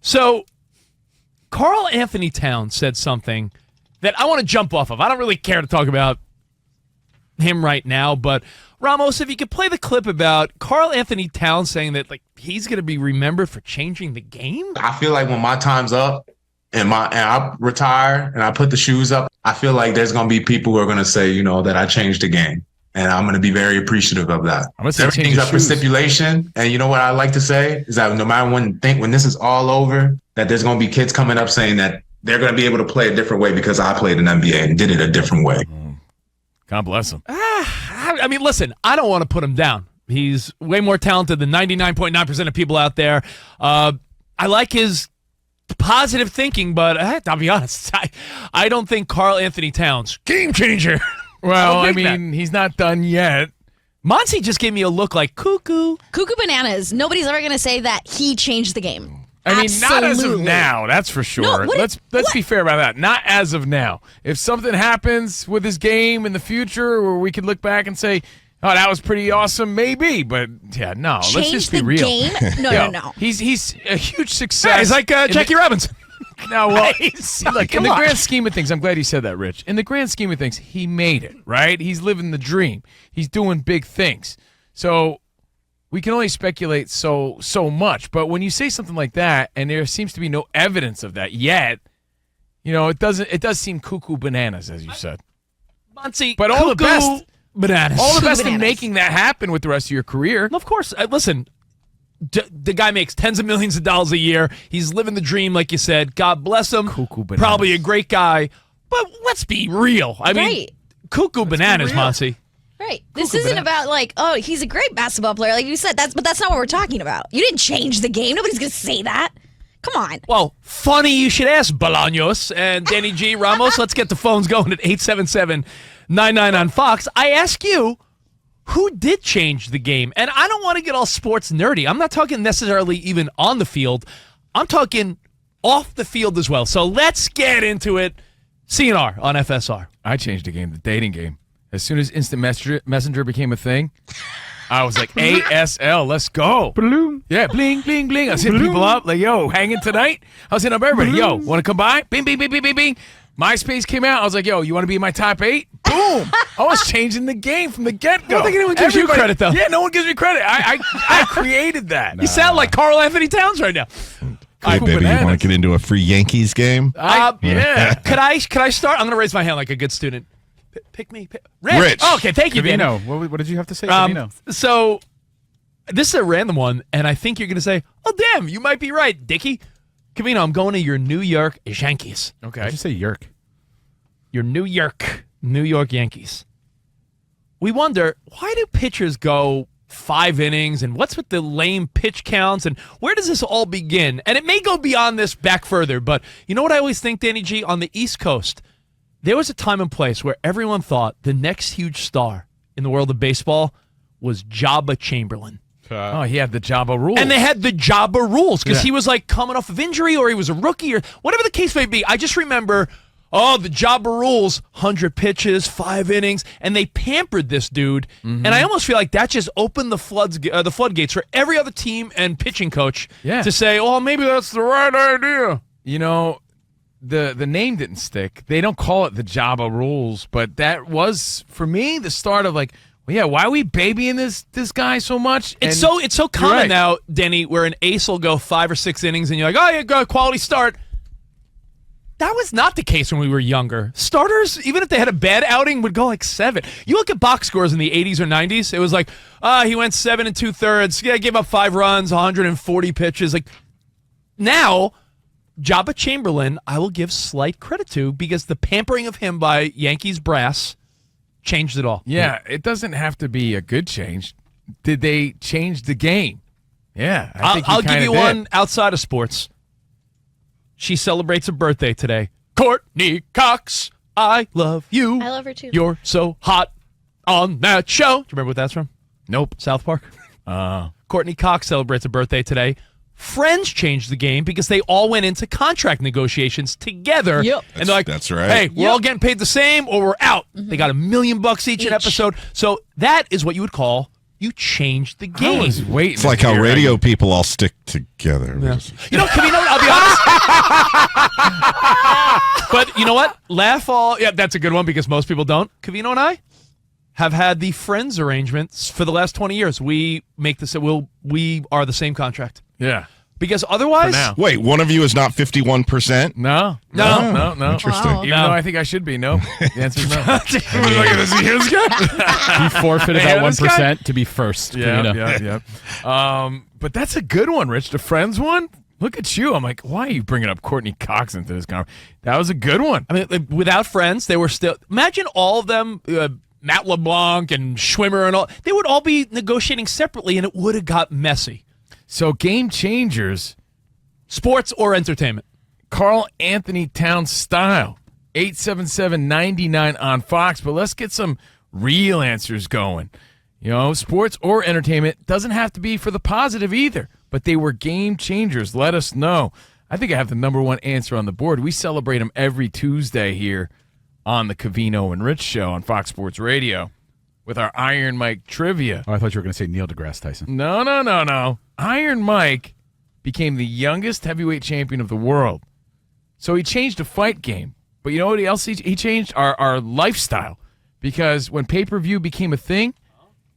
So, Karl-Anthony Towns said something that I want to jump off of. I don't really care to talk about him right now, but Ramos, if you could play the clip about Karl-Anthony Towns saying that he's going to be remembered for changing the game. I feel like when my time's up and I retire and I put the shoes up, I feel like there's going to be people who are going to say, that I changed the game. And I'm going to be very appreciative of that. Everything's up for stipulation. And you know what I like to say is that no matter when this is all over, that there's going to be kids coming up saying that they're going to be able to play a different way because I played in NBA and did it a different way. God bless him. I mean, listen, I don't want to put him down. He's way more talented than 99.9% of people out there. I like his positive thinking, but I'll be honest, I don't think Karl-Anthony Towns, game changer. Well, I mean, he's not done yet. Monty just gave me a look like cuckoo. Cuckoo bananas. Nobody's ever going to say that he changed the game. I mean, not as of now, that's for sure. No, let's be fair about that. Not as of now. If something happens with his game in the future where we could look back and say, oh, that was pretty awesome, maybe. But, yeah, no, let's just be real. Change the game? No. He's a huge success. Yeah, he's like Jackie Robinson. No, well, look, in the grand scheme of things, I'm glad you said that, Rich. In the grand scheme of things, he made it, right? He's living the dream. He's doing big things. So we can only speculate so much. But when you say something like that, and there seems to be no evidence of that yet, it does seem cuckoo bananas, as you said. Monty, but all the best bananas. All the best in making that happen with the rest of your career. Of course. Listen. The guy makes tens of millions of dollars a year. He's living the dream, like you said. God bless him. Cuckoo bananas. Probably a great guy. But let's be real. I mean, cuckoo bananas, Monty. Right. This isn't about he's a great basketball player, like you said. But that's not what we're talking about. You didn't change the game. Nobody's going to say that. Come on. Well, funny you should ask, Bolaños and Danny G. Ramos. Let's get the phones going at 877-99 on Fox. I ask you, who did change the game? And I don't want to get all sports nerdy. I'm not talking necessarily even on the field. I'm talking off the field as well. So let's get into it. CNR on FSR. I changed the game, the dating game. As soon as instant messenger became a thing, I was like, ASL, let's go. Bloom. Yeah, bling, bling, bling. I was hitting people up like, yo, hanging tonight? I was hitting up everybody. Yo, want to come by? Bing, bing, bing, bing, bing, bing. MySpace came out. I was like, yo, you want to be in my top 8? Boom. I was changing the game from the get-go. I don't think anyone gives you credit, though. Yeah, no one gives me credit. I created that. You sound like Karl-Anthony Towns right now. Hey, baby, you want to get into a free Yankees game? Yeah. Could I start? I'm going to raise my hand like a good student. Pick me. Rich. Oh, okay, thank you, COVINO. What did you have to say, COVINO? So, this is a random one, and I think you're going to say, oh, damn, you might be right, Dickie. COVINO, I'm going to your New York Yankees. Okay. Did you say Yerk? Your New York Yankees. We wonder, why do pitchers go 5 innings, and what's with the lame pitch counts, and where does this all begin? And it may go beyond this back further, but you know what I always think, Danny G? On the East Coast, there was a time and place where everyone thought the next huge star in the world of baseball was Jabba Chamberlain. He had the Jabba rules. And they had the Jabba rules because he was like coming off of injury or he was a rookie or whatever the case may be. I just remember, the Jabba rules, 100 pitches, 5 innings, and they pampered this dude. Mm-hmm. And I almost feel like that just opened the floodgates for every other team and pitching coach to say, oh, maybe that's the right idea. The name didn't stick. They don't call it the Jabba rules, but that was, for me, the start of like, well, yeah, why are we babying this guy so much? It's so common now, Denny, where an ace will go 5 or 6 innings and you're like, oh, yeah, got a quality start. That was not the case when we were younger. Starters, even if they had a bad outing, would go like 7. You look at box scores in the 80s or 90s, it was like, he went 7 2/3. Yeah, gave up 5 runs, 140 pitches. Like, now, Jabba Chamberlain, I will give slight credit to because the pampering of him by Yankees brass changed it all. Yeah, it doesn't have to be a good change. Did they change the game? Yeah, I'll give you one outside of sports. She celebrates a birthday today. Courtney Cox, I love you. I love her too. You're so hot on that show. Do you remember what that's from? Nope. South Park. Courtney Cox celebrates a birthday today. Friends changed the game because they all went into contract negotiations together. Yep. And they're like, that's right. Hey, we're all getting paid the same or we're out. Mm-hmm. They got $1 million each an episode. So that is what you would call, you changed the game. I was waiting. It's like how radio people all stick together. Yeah. You know, Covino, I'll be honest. But you know what? Laugh all. Yeah, that's a good one because most people don't. Covino and I have had the Friends arrangements for the last 20 years. We make this. We are the same contract. Yeah. Because otherwise, Wait, one of you is not 51%? No. Interesting. Wow. Even though I think I should be. No. The answer is no. Look at this. Here's guy. He forfeited Hey, that this guy- 1% to be first. Yeah. But that's a good one, Rich. The Friends one. Look at you. I'm like, why are you bringing up Courtney Cox into this conversation? That was a good one. I mean, without Friends, they were still. Imagine all of them. Matt LeBlanc and Schwimmer and all. They would all be negotiating separately, and it would have got messy. So Game Changers, Sports or entertainment. Karl-Anthony Towns style, 877-99 on Fox. But let's get some real answers going. You know, sports or entertainment doesn't have to be for the positive either, but they were game changers. Let us know. I think I have the number one answer on the board. We celebrate them every Tuesday here on the Covino and Rich Show on Fox Sports Radio with our Iron Mike trivia. Oh, I thought you were going to say Neil deGrasse Tyson. No. Iron Mike became the youngest heavyweight champion of the world. So he changed the fight game. But you know what else he changed? Our lifestyle. Because when pay-per-view became a thing,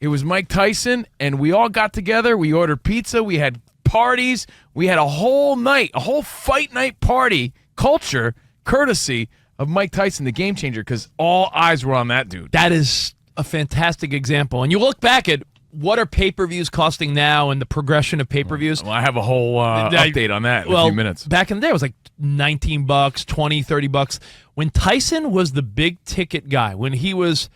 it was Mike Tyson, and we all got together. We ordered pizza. We had parties. We had a whole night, a whole fight night party culture, courtesy of Mike Tyson, the game changer, because all eyes were on that dude. That is a fantastic example. And you look back at what are pay-per-views costing now and the progression of pay-per-views. Well, I have a whole update on that in a few minutes. Back in the day, it was like $19, $20, $30. When Tyson was the big-ticket guy, when he was,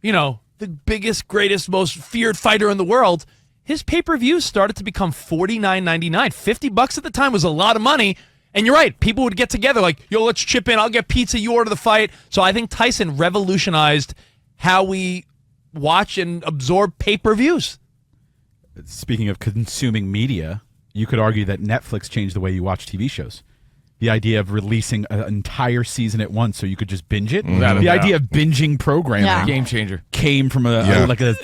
the biggest, greatest, most feared fighter in the world, his pay-per-views started to become $49.99. $50 at the time was a lot of money. And you're right. People would get together like, yo, let's chip in. I'll get pizza. You order the fight. So I think Tyson revolutionized how we watch and absorb pay-per-views. Speaking of consuming media, you could argue that Netflix changed the way you watch TV shows. The idea of releasing an entire season at once so you could just binge it. The idea of binging programming Game changer. came from a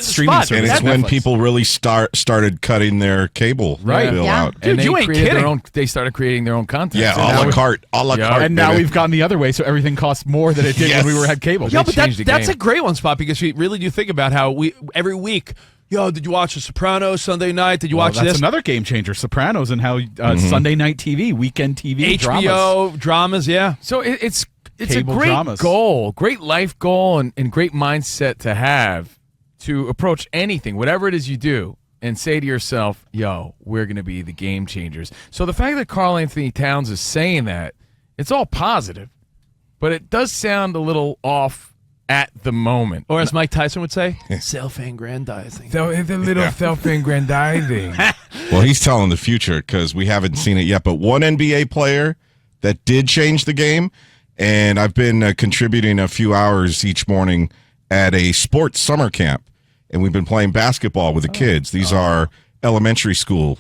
streaming fun. service. And it's like when Netflix. people really started cutting their cable bill out. And Dude, you ain't kidding. They started creating their own content. Yeah, So a now la we- carte. And now we've gone the other way, so everything costs more than it did when we had cable. Yeah, but changed the that's game. a great one, Spot, because you really do think about how we every week, did you watch The Sopranos Sunday night? Did you watch that's this? another game changer, Sopranos, and how Sunday night TV, weekend TV, HBO dramas, yeah. So it's a Cable great dramas. goal, great life goal, and great mindset to have to approach anything, whatever it is you do, and say to yourself, we're going to be the game changers. So the fact that Karl-Anthony Towns is saying that, it's all positive, but it does sound a little off at the moment. Or as Mike Tyson would say, self-aggrandizing. The little self-aggrandizing. Well, he's telling the future because we haven't seen it yet. But one NBA player that did change the game, and I've been contributing a few hours each morning at a sports summer camp, and we've been playing basketball with the kids. These are elementary school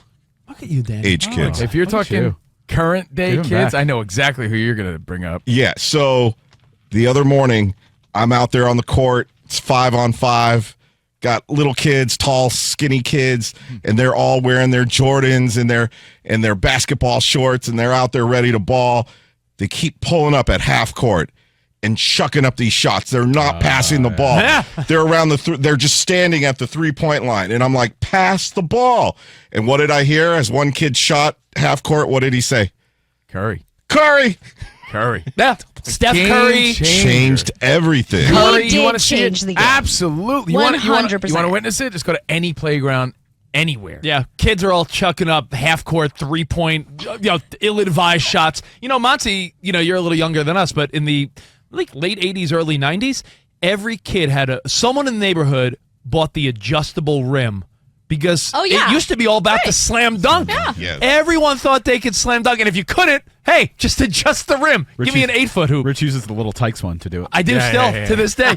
Look at you, Dan. age kids. If you're talking you. current day Give 'em kids, back. I know exactly who you're going to bring up. Yeah, so the other morning, I'm out there on the court. It's 5-on-5. Got little kids, tall, skinny kids, and they're all wearing their Jordans and their basketball shorts, and they're out there ready to ball. They keep pulling up at half court and chucking up these shots. They're not passing the ball. They're around they're just standing at the 3-point line, and I'm like, pass the ball. And what did I hear as one kid shot half court? What did he say? Curry. Yeah. Steph Game Curry. changer. Changed everything. Curry, He you did want to see change it? the game. Absolutely. You want to 100%. witness it? Just go to any playground anywhere. Yeah, kids are all chucking up half-court, 3-point, ill-advised shots. Monty, you're a little younger than us, but in the late 80s, early 90s, every kid had someone in the neighborhood bought the adjustable rim because it used to be all about the slam dunk. Yeah. Yes. Everyone thought they could slam dunk, and if you couldn't, hey, just adjust the rim. Give me an 8-foot hoop. Rich uses the little Tykes one to do it. I do to this day.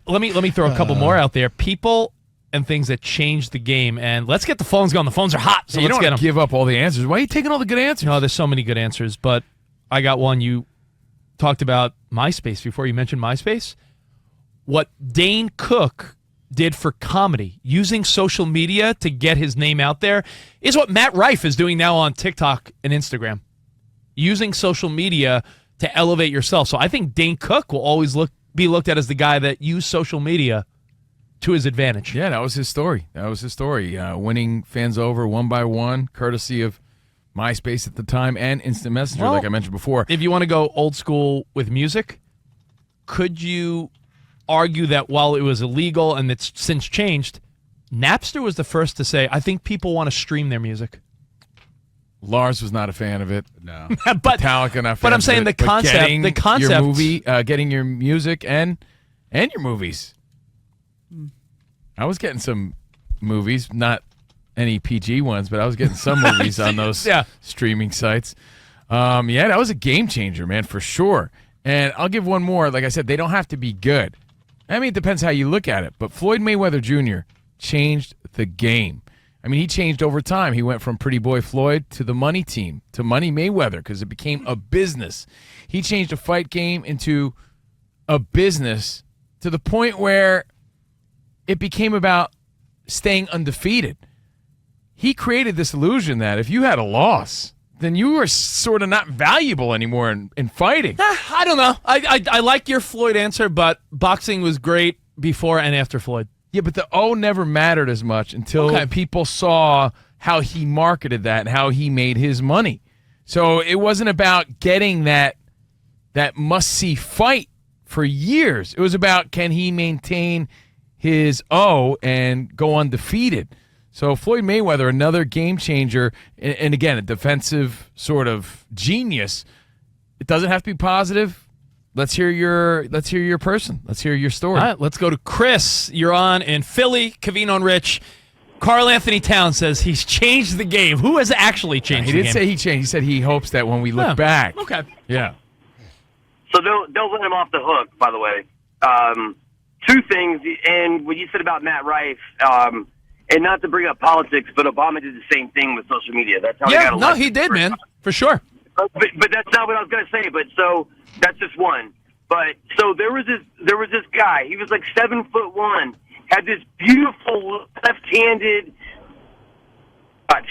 Let me throw a couple more out there. People and things that change the game, and let's get the phones going. The phones are hot, so you let's don't get want them. to give up all the answers. Why are you taking all the good answers? No, there's so many good answers, but I got one. You talked about MySpace before you mentioned MySpace. What Dane Cook did for comedy, using social media to get his name out there, is what Matt Rife is doing now on TikTok and Instagram. Using social media to elevate yourself. So I think Dane Cook will always be looked at as the guy that used social media to his advantage. Yeah, that was his story. Winning fans over one by one, courtesy of MySpace at the time and Instant Messenger, like I mentioned before. If you want to go old school with music, could you argue that while it was illegal and it's since changed, Napster was the first to say, I think people want to stream their music? Lars was not a fan of it. No. But Metallica, not. But I'm saying the concept, your movie, getting your music and your movies. I was getting some movies, not any PG ones, but I was getting some movies on those streaming sites. That was a game changer, man, for sure. And I'll give one more. Like I said, they don't have to be good. I mean, it depends how you look at it. But Floyd Mayweather Jr. changed the game. I mean, he changed over time. He went from Pretty Boy Floyd to the Money Team, to Money Mayweather, because it became a business. He changed a fight game into a business to the point where it became about staying undefeated. He created this illusion that if you had a loss, then you were sort of not valuable anymore in fighting. I don't know. I like your Floyd answer, but boxing was great before and after Floyd. Yeah, but the O never mattered as much until people saw how he marketed that and how he made his money. So it wasn't about getting that must-see fight for years. It was about, can he maintain his O and go undefeated? So Floyd Mayweather, another game changer, and again, a defensive sort of genius. It doesn't have to be positive. Let's hear your person. Let's hear your story. All right, let's go to Chris. You're on in Philly, Covino Rich. Karl-Anthony Towns says he's changed the game. Who has actually changed the game? He didn't say he changed. He said he hopes that when we look back. Okay. Yeah. So don't let him off the hook, by the way. Two things, and what you said about Matt Rife, and not to bring up politics, but Obama did the same thing with social media. That's how he got elected. He did, man, for sure. But that's not what I was going to say. But so that's just one. But so there was this guy. He was like 7'1", had this beautiful left-handed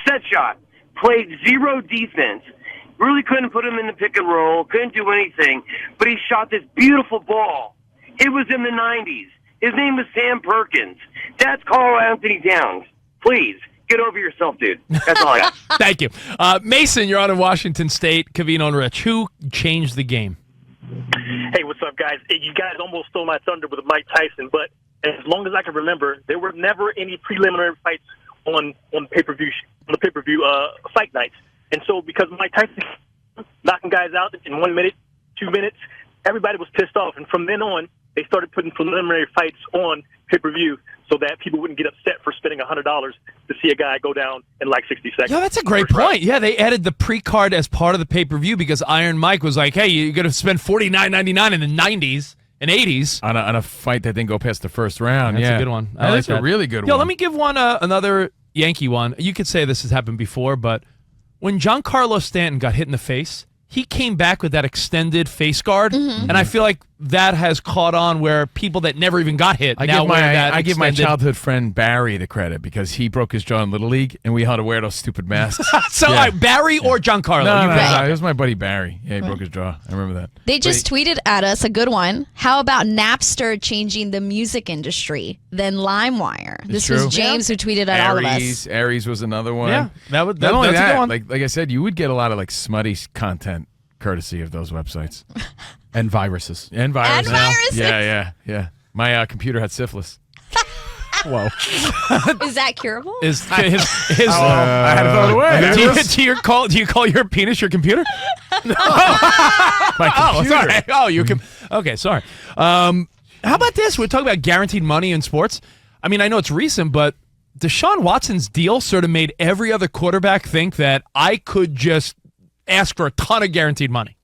set shot, played zero defense. Really couldn't put him in the pick and roll. Couldn't do anything. But he shot this beautiful ball. It was in the 90s. His name was Sam Perkins. That's Karl-Anthony Towns. Please, get over yourself, dude. That's all I got. Thank you. Mason, you're on in Washington State. Covino and Rich. Who changed the game? Hey, what's up, guys? You guys almost stole my thunder with Mike Tyson, but as long as I can remember, there were never any preliminary fights on pay-per-view fight nights. And so because Mike Tyson knocking guys out in 1 minute, 2 minutes, everybody was pissed off. And from then on, they started putting preliminary fights on pay-per-view so that people wouldn't get upset for spending $100 to see a guy go down in like 60 seconds. Yeah, that's a great point. Yeah, they added the pre-card as part of the pay-per-view because Iron Mike was like, hey, you're going to spend $49.99 in the 90s and 80s. On a fight that didn't go past the first round. That's a good one. I like that's that. A really good one. Yo, let me give one another Yankee one. You could say this has happened before, but when Giancarlo Stanton got hit in the face, he came back with that extended face guard, and I feel like that has caught on where people that never even got hit I give my childhood friend Barry the credit because he broke his jaw in Little League, and we had to wear those stupid masks. So Barry or Giancarlo? No, it was my buddy Barry. Yeah, he broke his jaw. I remember that. They just tweeted at us a good one. How about Napster changing the music industry than LimeWire? This was James who tweeted at all of us. Aries was another one. Yeah, that's a good one. Like I said, you would get a lot of like smutty content courtesy of those websites. And viruses. Yeah. My computer had syphilis. Whoa. Is that curable? I had to throw it away. Do you call your penis your computer? No. My computer. Sorry. Oh, you can. Okay, sorry. How about this? We're talking about guaranteed money in sports. I mean, I know it's recent, but Deshaun Watson's deal sort of made every other quarterback think that I could just ask for a ton of guaranteed money.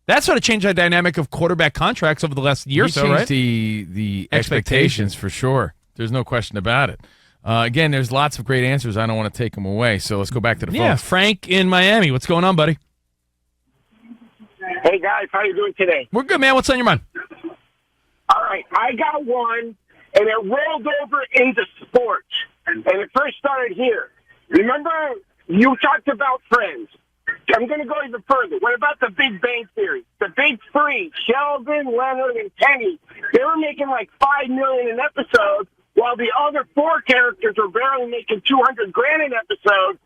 That sort of changed the dynamic of quarterback contracts over the last year or so, right? The expectations for sure. There's no question about it. Again, there's lots of great answers. I don't want to take them away, so let's go back to the phone. Frank in Miami. What's going on, buddy? Hey, guys. How you doing today? We're good, man. What's on your mind? All right. I got one and it rolled over into sports. And it first started here. Remember, you talked about Friends. I'm going to go even further. What about the Big Bang Theory? The Big Three, Sheldon, Leonard, and Penny, they were making like $5 million an episode, while the other 4 characters were barely making $200,000 an episode.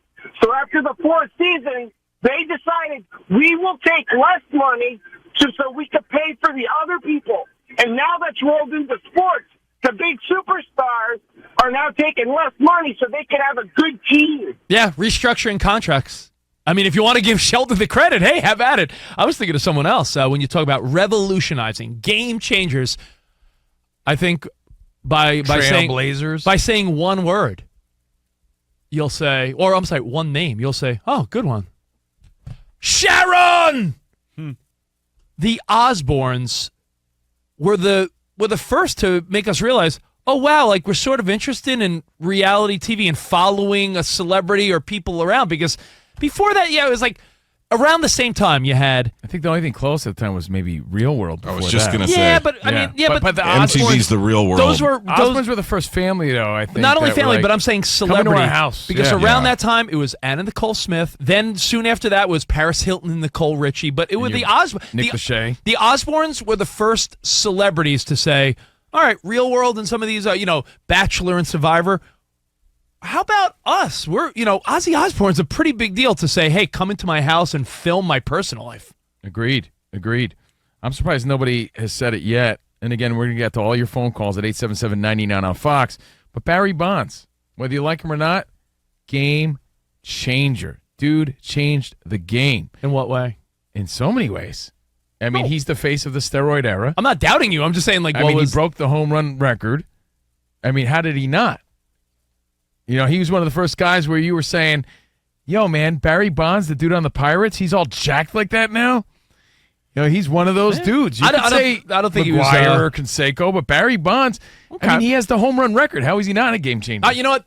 So after the 4th season, they decided we will take less money so we could pay for the other people. And now that's rolled into sports. The big superstars are now taking less money so they can have a good team. Yeah, restructuring contracts. I mean, if you want to give Sheldon the credit, hey, have at it. I was thinking of someone else when you talk about revolutionizing, game changers. I think by saying one word, you'll say, or I'm sorry, one name, you'll say, oh, good one. Sharon! The Osbournes were the first to make us realize, oh, wow, like we're sort of interested in reality TV and following a celebrity or people around, because before that, yeah, it was like around the same time you had. I think the only thing close at the time was maybe Real World. I was just going to say. Yeah, but I mean, but the MTV's The Real World. Osbournes were the first family, though, I think. Not only family, but I'm saying celebrity. Coming to our house. Because around that time, it was Anna Nicole Smith. Then soon after that was Paris Hilton and Nicole Richie. But it was Nick Lachey. The Osbournes were the first celebrities to say, all right, Real World and some of these, Bachelor and Survivor. How about us? We're, Ozzy Osbourne's a pretty big deal to say, hey, come into my house and film my personal life. Agreed. I'm surprised nobody has said it yet. And again, we're going to get to all your phone calls at 877-99 on Fox. But Barry Bonds, whether you like him or not, game changer. Dude changed the game. In what way? In so many ways. I mean, he's the face of the steroid era. I'm not doubting you. I'm just saying, he broke the home run record. I mean, how did he not? He was one of the first guys where you were saying, yo, man, Barry Bonds, the dude on the Pirates, he's all jacked like that now. He's one of those dudes. I don't think he was McGuire or Canseco, but Barry Bonds, okay. I mean, he has the home run record. How is he not a game changer? You know what?